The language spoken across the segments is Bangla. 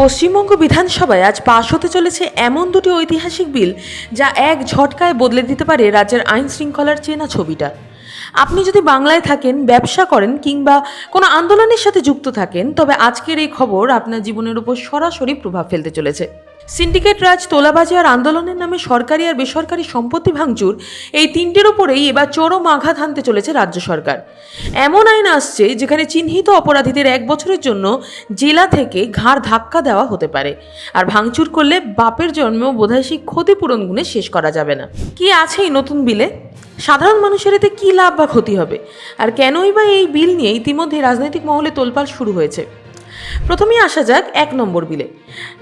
পশ্চিমবঙ্গ বিধানসভায় আজ পাশ হতে চলেছে এমন দুটি ঐতিহাসিক বিল যা এক ঝটকায় বদলে দিতে পারে রাজ্যের আইন শৃঙ্খলার চেনা ছবিটা। আপনি যদি বাংলায় থাকেন, ব্যবসা করেন কিংবা কোনো আন্দোলনের সাথে যুক্ত থাকেন, তবে আজকের এই খবর আপনার জীবনের উপর সরাসরি প্রভাব ফেলতে চলেছে। সিন্ডিকেট রাজ, তোলাবাজি আর আন্দোলনের নামে সরকারি আর বেসরকারি সম্পত্তি ভাঙচুর, এই তিনটির ওপরেই এবার চরম আঘাত হানতে চলেছে রাজ্য সরকার। এমন আইন আসছে যেখানে চিহ্নিত অপরাধীদের 1 বছরের জন্য জেলা থেকে ঘাড় ধাক্কা দেওয়া হতে পারে, আর ভাঙচুর করলে বাপের জন্মেও বোধহয় সেই ক্ষতিপূরণ গুণে শেষ করা যাবে না। কি আছে এই নতুন বিলে? সাধারণ মানুষের এতে কী লাভ বা ক্ষতি হবে, আর কেনই বা এই বিল নিয়ে ইতিমধ্যে রাজনৈতিক মহলে তোলপাড় শুরু হয়েছে? প্রথমেই আসা যাক 1 নম্বর বিলে।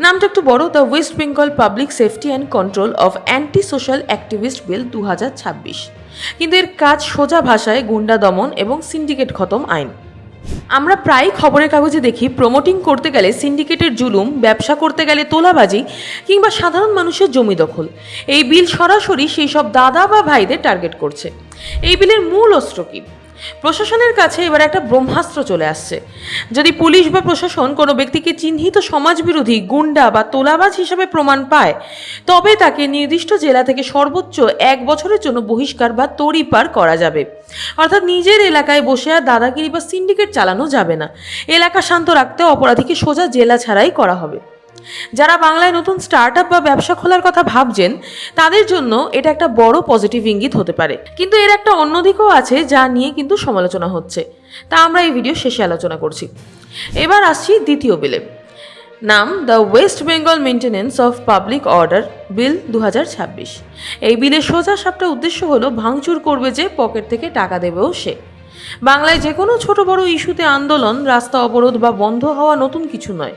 নামটা একটু বড়, the West Bengal public safety and control of anti social activist bill 2026। কিন্তু এর কাজ সোজা ভাষায় গুন্ডা দমন এবং সিন্ডিকেট খতম আইন। আমরা প্রায় খবরের কাগজে দেখি প্রমোটিং করতে গেলে সিন্ডিকেটের জুলুম, ব্যবসা করতে গেলে তোলাবাজি কিংবা সাধারণ মানুষের জমি দখল। এই বিল সরাসরি সেই সব দাদা বা ভাইদের টার্গেট করছে। এই বিলের মূল অস্ত্র কি? প্রশাসনের কাছে এবার একটা ব্রহ্মাস্ত্র চলে আসছে। যদি পুলিশ বা প্রশাসন কোনো ব্যক্তিকে চিহ্নিত সমাজবিরোধী, গুন্ডা বা তোলাবাজ হিসেবে প্রমাণ পায়, তবে তাকে নির্দিষ্ট জেলা থেকে সর্বোচ্চ 1 বছরের জন্য বহিষ্কার বা তড়িপার করা যাবে। অর্থাৎ নিজের এলাকায় বসে আর দাদাগিরি বা সিন্ডিকেট চালানো যাবে না। এলাকা শান্ত রাখতে অপরাধীকে সোজা জেলা ছাড়াই করা হবে। যারা বাংলায় নতুন স্টার্ট আপ বা ব্যবসা খোলার কথা ভাবছেন, তাদের জন্য এটা একটা বড় পজিটিভ ইঙ্গিত হতে পারে। কিন্তু এর একটা অন্য দিকও আছে যা নিয়ে কিন্তু সমালোচনা হচ্ছে, তা আমরা এই ভিডিও শেষে আলোচনা করছি। এবার আসছি দ্বিতীয় বিলে। নাম the West Bengal maintenance of public order bill 2026। এই বিলের সোজা সাপটা উদ্দেশ্য হলো ভাঙচুর করবে যে, পকেট থেকে টাকা দেবেও সে। বাংলায় যে কোনো ছোট বড় ইস্যুতে আন্দোলন, রাস্তা অবরোধ বা বন্ধ হওয়া নতুন কিছু নয়,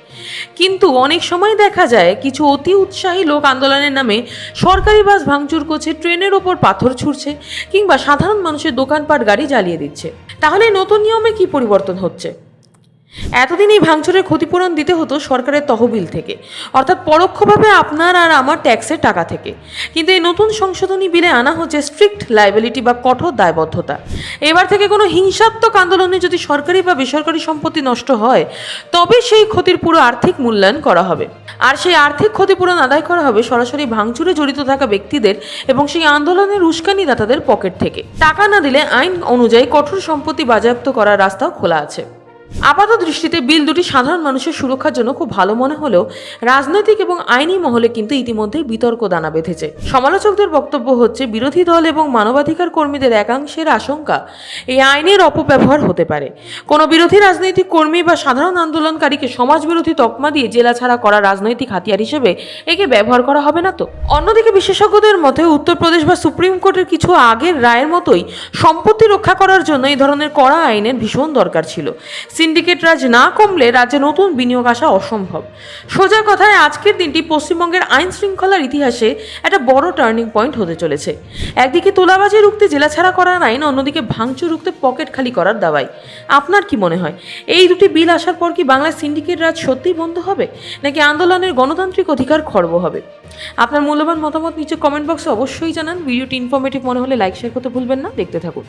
কিন্তু অনেক সময় দেখা যায় কিছু অতি উৎসাহী লোক আন্দোলনের নামে সরকারি বাস ভাঙচুর করছে, ট্রেনের ওপর পাথর ছুঁড়ছে কিংবা সাধারণ মানুষের দোকানপাট, গাড়ি জ্বালিয়ে দিচ্ছে। তাহলে নতুন নিয়মে কি পরিবর্তন হচ্ছে? এতদিন এই ভাঙচুরের ক্ষতিপূরণ দিতে হতো সরকারের তহবিল থেকে, অর্থাৎ পরোক্ষভাবে আপনার আর আমার ট্যাক্সের টাকা থেকে। কিন্তু এই নতুন সংশোধনী বিলে আনা হচ্ছে স্ট্রিক্ট লায়াবিলিটি বা কঠোর দায়বদ্ধতা। এবার থেকে কোনো হিংসাত্মক আন্দোলনে যদি সরকারি বা বেসরকারি সম্পত্তি নষ্ট হয়, তবে সেই ক্ষতির পুরো আর্থিক মূল্যায়ন করা হবে, আর সেই আর্থিক ক্ষতিপূরণ আদায় করা হবে সরাসরি ভাঙচুরে জড়িত থাকা ব্যক্তিদের এবং সেই আন্দোলনের উস্কানিদাতাদের পকেট থেকে। টাকা না দিলে আইন অনুযায়ী কঠোর সম্পত্তি বাজেয়াপ্ত করার রাস্তাও খোলা আছে। আপাত দৃষ্টিতে বিল দুটি সাধারণ মানুষের সুরক্ষার জন্য খুব ভালো মনে হলেও রাজনৈতিক এবং আইনি মহলে কিন্তু ইতিমধ্যেই বিতর্ক দানা বেঁধেছে। সমালোচকদের বক্তব্য হচ্ছে, বিরোধী দল এবং মানবাধিকার কর্মীদের একাংশের আশঙ্কা এই আইনের অপব্যবহার হতে পারে। কোনো বিরোধী রাজনৈতিক কর্মী বা সাধারণ আন্দোলনকারীকে সমাজবিরোধী তকমা দিয়ে জেলা ছাড়া করা রাজনৈতিক হাতিয়ার হিসেবে একে ব্যবহার করা হবে না তো? অন্যদিকে বিশেষজ্ঞদের মতে উত্তরপ্রদেশ বা সুপ্রিম কোর্টের কিছু আগের রায়ের মতোই সম্পত্তি রক্ষা করার জন্য এই ধরনের কড়া আইনের ভীষণ দরকার ছিল। সিন্ডিকেট রাজ না কমলে রাজ্যে নতুন বিনিয়োগ আসা অসম্ভব। সোজা কথায় আজকের দিনটি পশ্চিমবঙ্গের আইন শৃঙ্খলার ইতিহাসে একটা বড় টার্নিং পয়েন্ট হতে চলেছে। একদিকে তোলাবাজি রুখতে জেলা ছাড়া করার আইন, অন্যদিকে ভাঙচুর রুখতে পকেট খালি করার দাওয়াই। আপনার কি মনে হয়, এই দুটি বিল আসার পর কি বাংলায় সিন্ডিকেট রাজ সত্যিই বন্ধ হবে, নাকি আন্দোলনের গণতান্ত্রিক অধিকার খর্ব হবে? আপনার মূল্যবান মতামত নিচে কমেন্ট বক্সে অবশ্যই জানান। ভিডিওটি ইনফরমেটিভ মনে হলে লাইক, শেয়ার করতে ভুলবেন না। দেখতে থাকুন।